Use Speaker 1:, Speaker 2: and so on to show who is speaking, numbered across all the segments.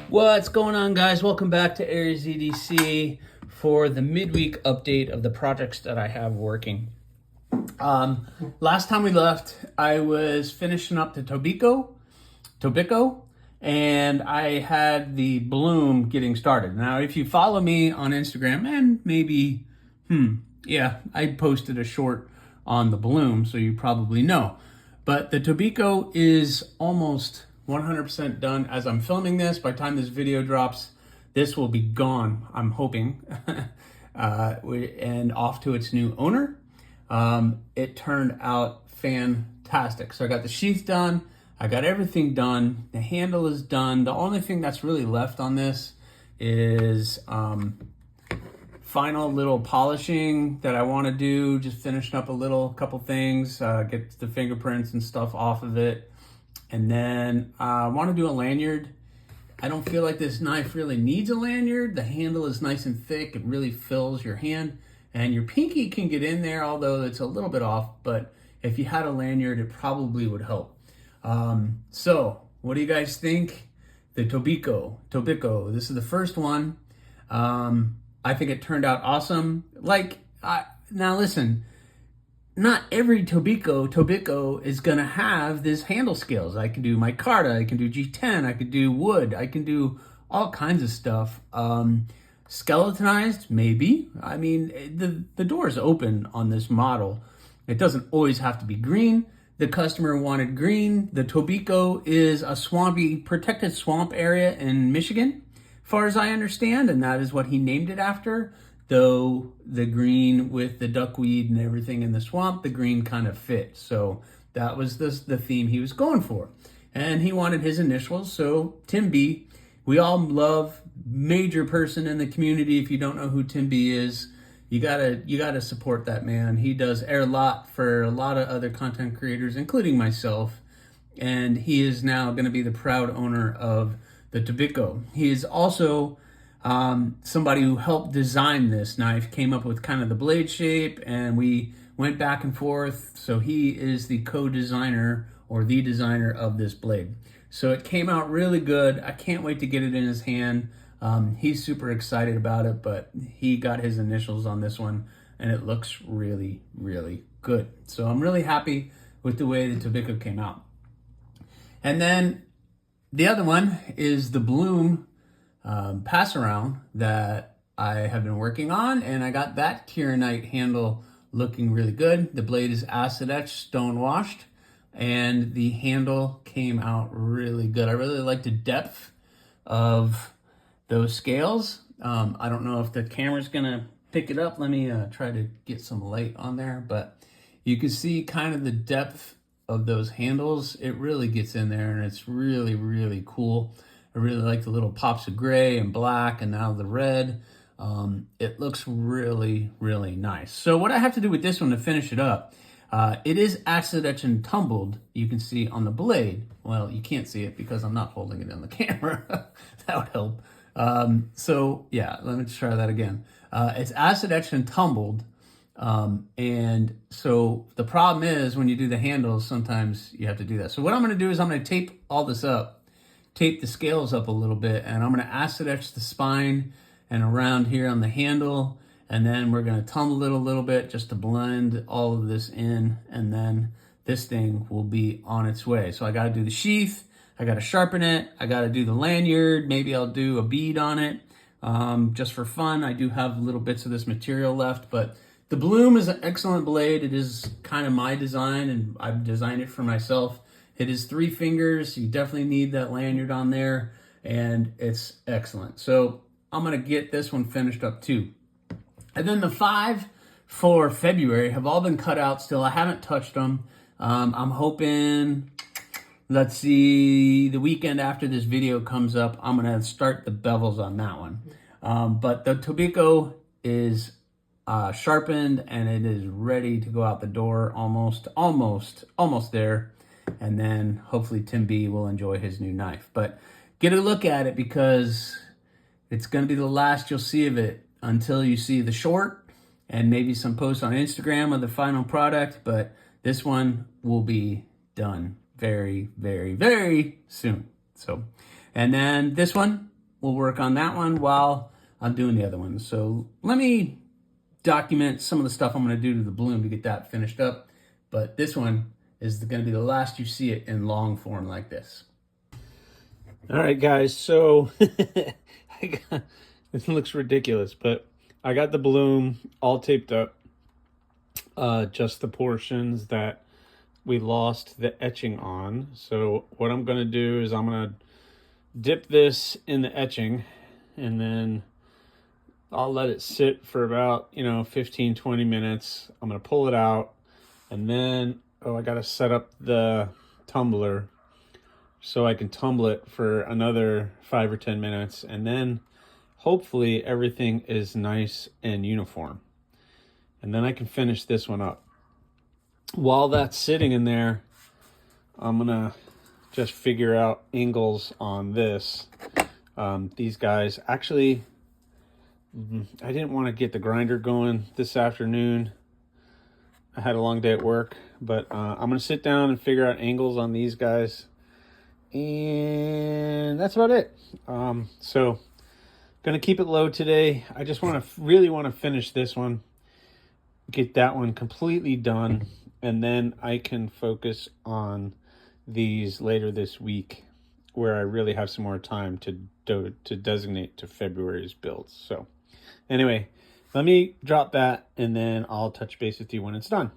Speaker 1: What's going on, guys? Welcome back to Aries EDC for the midweek update of the projects that I have working. Last time we left, I was finishing up the Tobico, and I had the bloom getting started. Now, if you follow me on Instagram, and maybe, I posted a short on the bloom, so you probably know. But the Tobico is almost 100% done as I'm filming this. By the time this video drops, this will be gone, I'm hoping, and off to its new owner. It turned out fantastic. So I got the sheath done, I got everything done, the handle is done. The only thing that's really left on this is final little polishing that I want to do, just finishing up a couple things, get the fingerprints and stuff off of it. And then I want to do a lanyard. I don't feel like this knife really needs a lanyard. The handle is nice and thick. It really fills your hand. And your pinky can get in there, although it's a little bit off. But if you had a lanyard, it probably would help. So what do you guys think? The Tobico. This is the first one. I think it turned out awesome. Now listen. Not every Tobico is gonna have this handle skills. I can do micarta, I can do G10, I can do wood, I can do all kinds of stuff. Skeletonized, maybe. I mean, the door is open on this model. It doesn't always have to be green. The customer wanted green. The Tobico is a protected swamp area in Michigan, as far as I understand, and that is what he named it after. Though the green with the duckweed and everything in the swamp, the green kind of fit. So that was the theme he was going for. And he wanted his initials, so Tim B. We all love, major person in the community. If you don't know who Tim B is, you gotta support that man. He does a lot for a lot of other content creators, including myself. And he is now gonna be the proud owner of the Tobico. He is also somebody who helped design this knife, came up with kind of the blade shape, and we went back and forth. So he is the co-designer or the designer of this blade. So it came out really good. I can't wait to get it in his hand. He's super excited about it, but he got his initials on this one and it looks really, really good. So I'm really happy with the way the Tobico came out. And then the other one is the bloom pass around that I have been working on, and I got that Kieranite handle looking really good. The blade is acid etched, stone washed, and the handle came out really good. I really like the depth of those scales. I don't know if the camera's gonna pick it up. Let me try to get some light on there, but you can see kind of the depth of those handles. It really gets in there, and it's really, really cool. I really like the little pops of gray and black and now the red. It looks really, really nice. So what I have to do with this one to finish it up, it is acid etched and tumbled. You can see on the blade. Well, you can't see it because I'm not holding it on the camera. That would help. So yeah, let me try that again. It's acid etched and tumbled. And so the problem is when you do the handles, sometimes you have to do that. So what I'm going to do is I'm going to tape all this up. Tape the scales up a little bit, and I'm going to acid etch the spine and around here on the handle, and then we're going to tumble it a little bit just to blend all of this in, and then this thing will be on its way. So I got to do the sheath, I got to sharpen it, I got to do the lanyard, maybe I'll do a bead on it just for fun. I do have little bits of this material left, but the bloom is an excellent blade. It is kind of my design, and I've designed it for myself. It is 3 fingers. You definitely need that lanyard on there, and it's excellent. So I'm going to get this one finished up too. And then the 5 for February have all been cut out still. I haven't touched them. I'm hoping, let's see, the weekend after this video comes up, I'm going to start the bevels on that one. But the Tobico is sharpened, and it is ready to go out the door, almost there. And then hopefully Tim B will enjoy his new knife. But get a look at it because it's going to be the last you'll see of it until you see the short and maybe some posts on Instagram of the final product. But this one will be done very, very, very soon. So, and then this one we'll work on that one while I'm doing the other one. So let me document some of the stuff I'm going to do to the balloon to get that finished up. But this one is going to be the last you see it in long form like this. All right, guys. So this looks ridiculous, but I got the balloon all taped up. Just the portions that we lost the etching on. So what I'm going to do is I'm going to dip this in the etching, and then I'll let it sit for about, 15-20 minutes. I'm going to pull it out, and then I got to set up the tumbler so I can tumble it for another 5 or 10 minutes, and then hopefully everything is nice and uniform, and then I can finish this one up. While that's sitting in there, I'm gonna just figure out angles on this. These guys, actually, I didn't want to get the grinder going this afternoon. I had a long day at work, but I'm gonna sit down and figure out angles on these guys, and that's about it. So gonna keep it low today. I just really want to finish this one, get that one completely done, and then I can focus on these later this week, where I really have some more time to designate to February's builds. So anyway, let me drop that, and then I'll touch base with you when it's done.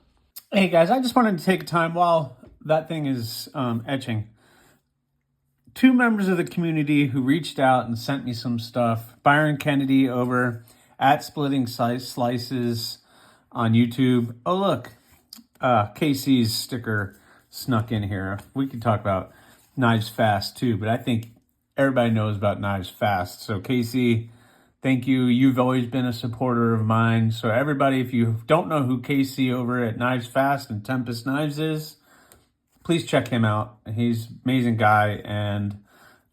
Speaker 1: Hey guys, I just wanted to take time while that thing is etching. 2 members of the community who reached out and sent me some stuff. Byron Kennedy over at Splitting Slices on YouTube. Oh look, Casey's sticker snuck in here. We could talk about Knives Fast too, but I think everybody knows about Knives Fast. So Casey, thank you. You've always been a supporter of mine. So everybody, if you don't know who Casey over at Knives Fast and Tempest Knives is, please check him out. He's an amazing guy, and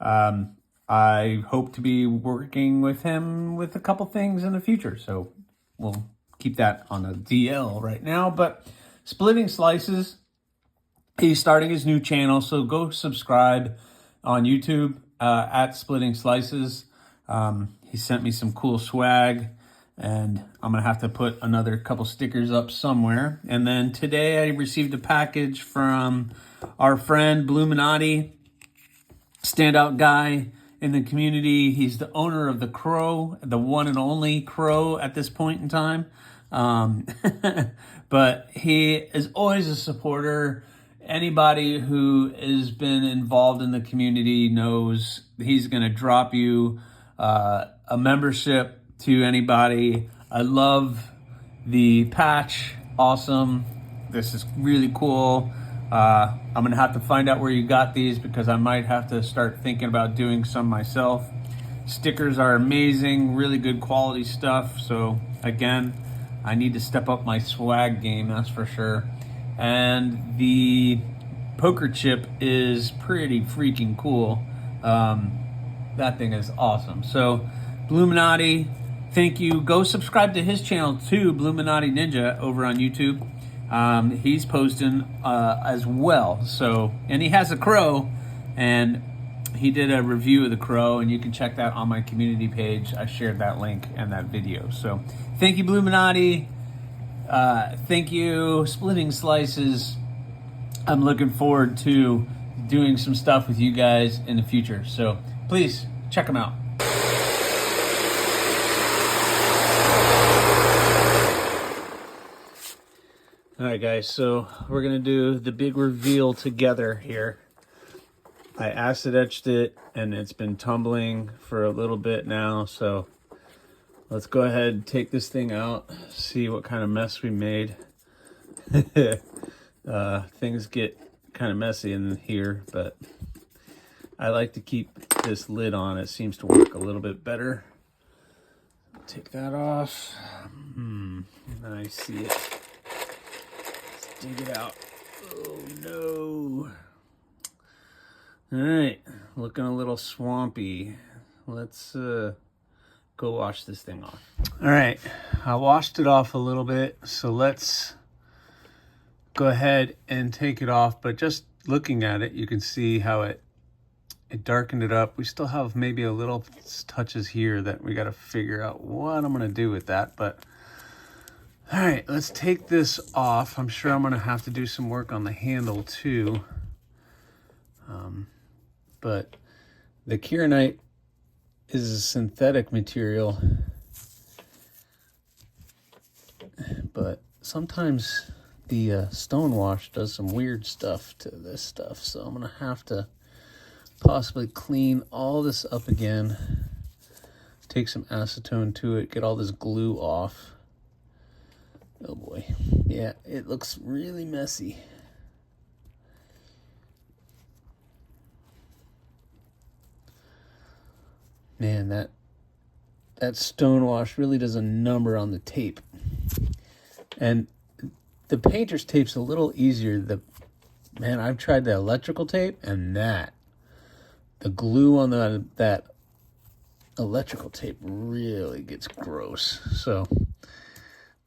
Speaker 1: I hope to be working with him with a couple things in the future. So we'll keep that on a DL right now. But Splitting Slices, he's starting his new channel, so go subscribe on YouTube at Splitting Slices. He sent me some cool swag, and I'm going to have to put another couple stickers up somewhere. And then today I received a package from our friend Bluminati, standout guy in the community. He's the owner of the Crow, the one and only Crow at this point in time. But he is always a supporter. Anybody who has been involved in the community knows he's going to drop you a membership to anybody. I love the patch. Awesome. This is really cool. I'm going to have to find out where you got these, because I might have to start thinking about doing some myself. Stickers are amazing, really good quality stuff. So again, I need to step up my swag game, that's for sure. And the poker chip is pretty freaking cool. That thing is awesome. So Bluminati, thank you. Go subscribe to his channel too, Bluminati Ninja, over on YouTube. He's posting as well. So, and he has a Crow, and he did a review of the Crow, and you can check that on my community page. I shared that link and that video. So thank you, Bluminati. Thank you, Splitting Slices. I'm looking forward to doing some stuff with you guys in the future. So please check them out. All right, guys, so we're going to do the big reveal together here. I acid etched it, and it's been tumbling for a little bit now, so let's go ahead and take this thing out, see what kind of mess we made. Things get kind of messy in here, but I like to keep this lid on. It seems to work a little bit better. Take that off. I see it. Dig it out. Oh no. All right, looking a little swampy. Let's go wash this thing off. All right, I washed it off a little bit, so let's go ahead and take it off. But just looking at it, you can see how it it darkened it up. We still have maybe a little touches here that we got to figure out what I'm going to do with that. But all right, let's take this off. I'm sure I'm going to have to do some work on the handle too. But the Kieranite is a synthetic material, but sometimes the stone wash does some weird stuff to this stuff. So I'm going to have to possibly clean all this up again, take some acetone to it, get all this glue off. Oh boy, yeah, it looks really messy. Man, that stone wash really does a number on the tape. And the painter's tape's a little easier. Man, I've tried the electrical tape, and the glue on that electrical tape really gets gross. So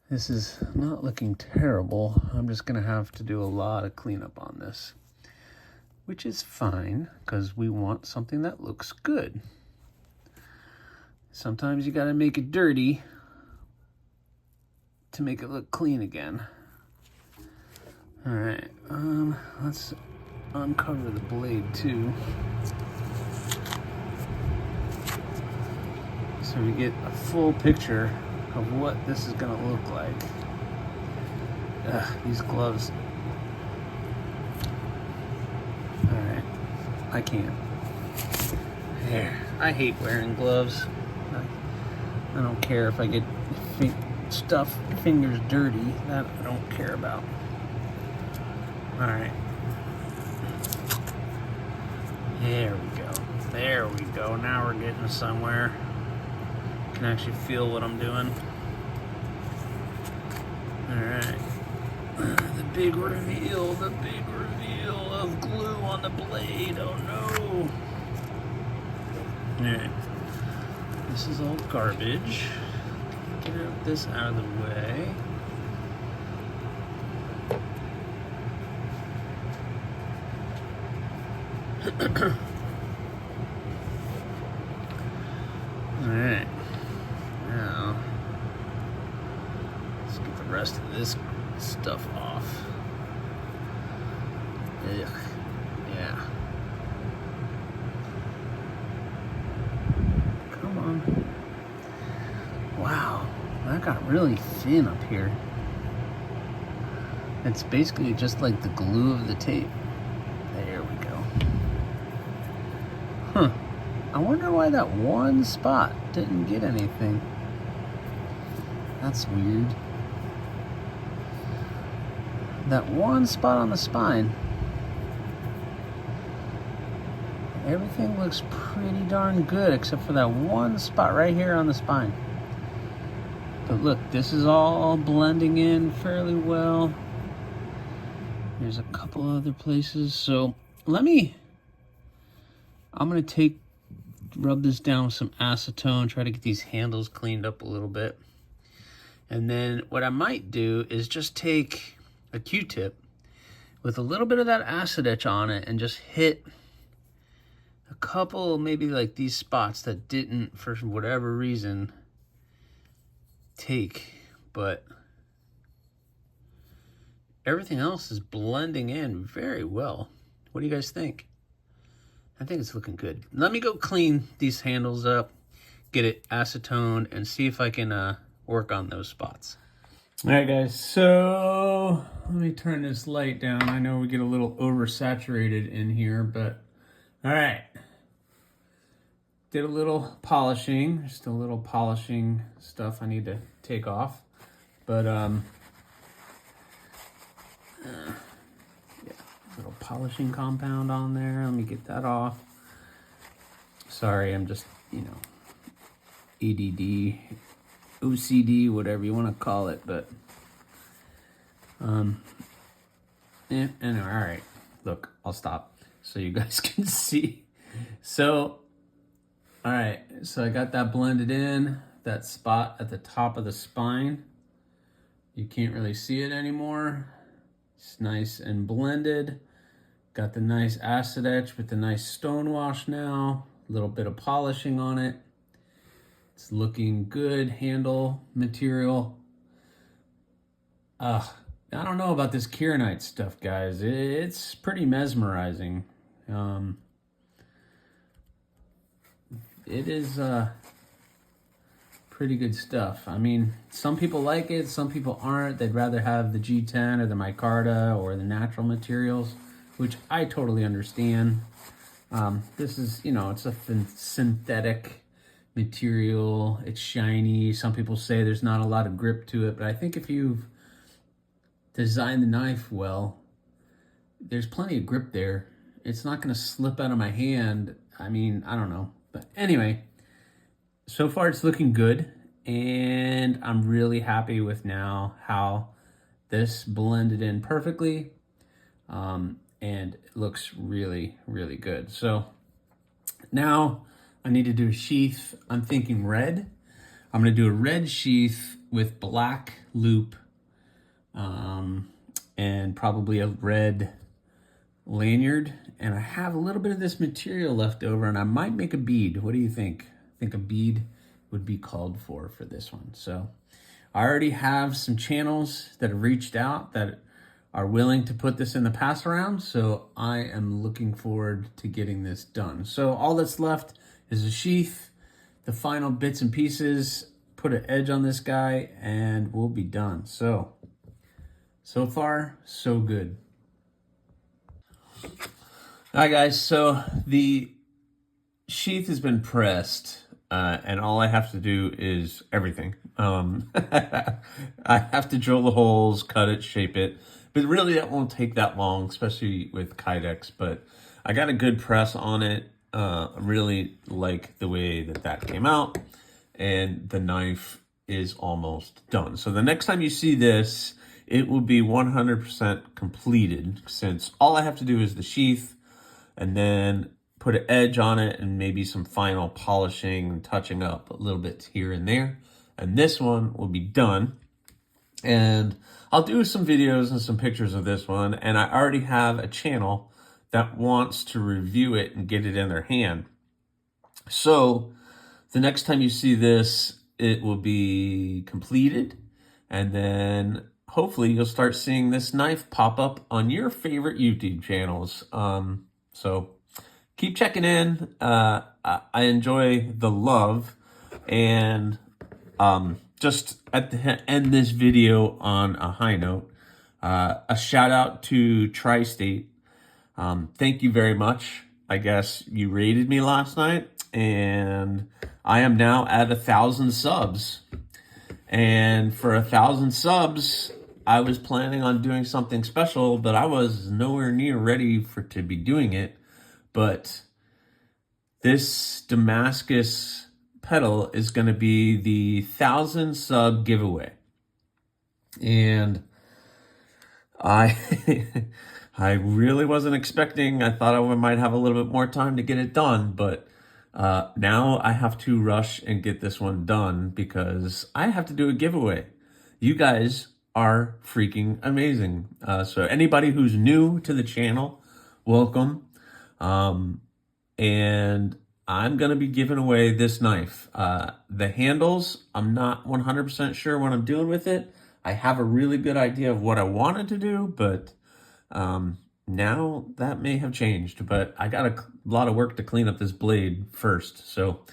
Speaker 1: this is not looking terrible. I'm just gonna have to do a lot of cleanup on this, which is fine because we want something that looks good. Sometimes you gotta make it dirty to make it look clean again. All right, let's uncover the blade too, so we get a full picture of what this is gonna look like. Ugh, these gloves. All right, I can't. There, I hate wearing gloves. I don't care if I get fingers dirty. That I don't care about. All right. There we go. There we go. Now we're getting somewhere. I can actually feel what I'm doing. All right. The big reveal of glue on the blade. Oh no. All right. This is all garbage. Get this out of the way. Alright. Now, let's get the rest of this stuff off. Ugh. Yeah. Come on. Wow, that got really thin up here. It's basically just like the glue of the tape. There we go. Huh. I wonder why that one spot didn't get anything. That's weird. That one spot on the spine. Everything looks pretty darn good except for that one spot right here on the spine. But look, this is all blending in fairly well. There's a couple other places. So I'm gonna rub this down with some acetone, try to get these handles cleaned up a little bit. And then what I might do is just take a Q-tip with a little bit of that acid etch on it and just hit a couple, maybe like these spots that didn't, for whatever reason, take, but everything else is blending in very well. What do you guys think? I think it's looking good. Let me go clean these handles up, get it acetone, and see if I can work on those spots. All right, guys, so let me turn this light down. I know we get a little oversaturated in here, but all right. Did a little polishing. Just a little polishing stuff I need to take off. But, yeah, little polishing compound on there. Let me get that off. Sorry, I'm just, ADD, OCD, whatever you want to call it. But, anyway, all right. Look, I'll stop so you guys can see. So, all right, so I got that blended in, that spot at the top of the spine. You can't really see it anymore. It's nice and blended. Got the nice acid etch with the nice stone wash now. A little bit of polishing on it. It's looking good. Handle material. I don't know about this kieranite stuff, guys. It's pretty mesmerizing. It is pretty good stuff. I mean, some people like it, some people aren't. They'd rather have the G10 or the micarta or the natural materials, which I totally understand. This is, it's a synthetic material. It's shiny. Some people say there's not a lot of grip to it, but I think if you've designed the knife well, there's plenty of grip there. It's not going to slip out of my hand. I mean, I don't know. But anyway, so far it's looking good, and I'm really happy with now how this blended in perfectly, and it looks really, really good. So now I need to do a sheath. I'm thinking red. I'm going to do a red sheath with black loop, and probably a red lanyard. And I have a little bit of this material left over, and I might make a bead. What do you think? I think a bead would be called for this one. So I already have some channels that have reached out that are willing to put this in the pass around. So I am looking forward to getting this done. So all that's left is a sheath, the final bits and pieces, put an edge on this guy, and we'll be done. So far, so good. All right, guys, so the sheath has been pressed, and all I have to do is everything. I have to drill the holes, cut it, shape it, but really that won't take that long, especially with Kydex. But I got a good press on it. I really like the way that came out, and the knife is almost done. So the next time you see this, it will be 100% completed, since all I have to do is the sheath, and then put an edge on it and maybe some final polishing and touching up a little bit here and there. And this one will be done. And I'll do some videos and some pictures of this one. And I already have a channel that wants to review it and get it in their hand. So the next time you see this, it will be completed. And then hopefully you'll start seeing this knife pop up on your favorite YouTube channels. So keep checking in. I enjoy the love, and just end this video on a high note. A shout out to Tri-State. Thank you very much. I guess you rated me last night, and I am now at 1,000 subs. And for 1,000 subs, I was planning on doing something special, but I was nowhere near ready to be doing it. But this Damascus pedal is going to be the 1,000 sub giveaway. And I really wasn't expecting. I thought I might have a little bit more time to get it done, but now I have to rush and get this one done because I have to do a giveaway. You guys are freaking amazing. So anybody who's new to the channel, welcome. And I'm going to be giving away this knife. The handles, I'm not 100% sure what I'm doing with it. I have a really good idea of what I wanted to do, but now that may have changed. But I got a lot of work to clean up this blade first. So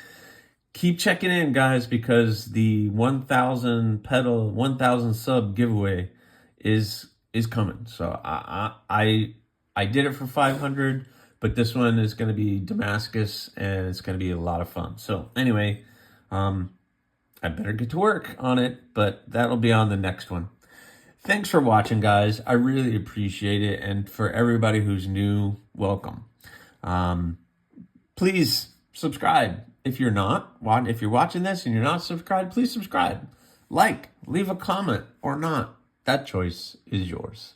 Speaker 1: keep checking in, guys, because the 1,000 sub giveaway is coming. So I did it for 500, but this one is going to be Damascus, and it's going to be a lot of fun. So anyway, I better get to work on it, but that'll be on the next one. Thanks for watching, guys. I really appreciate it. And for everybody who's new, welcome. Please subscribe. If you're watching this and you're not subscribed, please subscribe. Leave a comment or not. That choice is yours.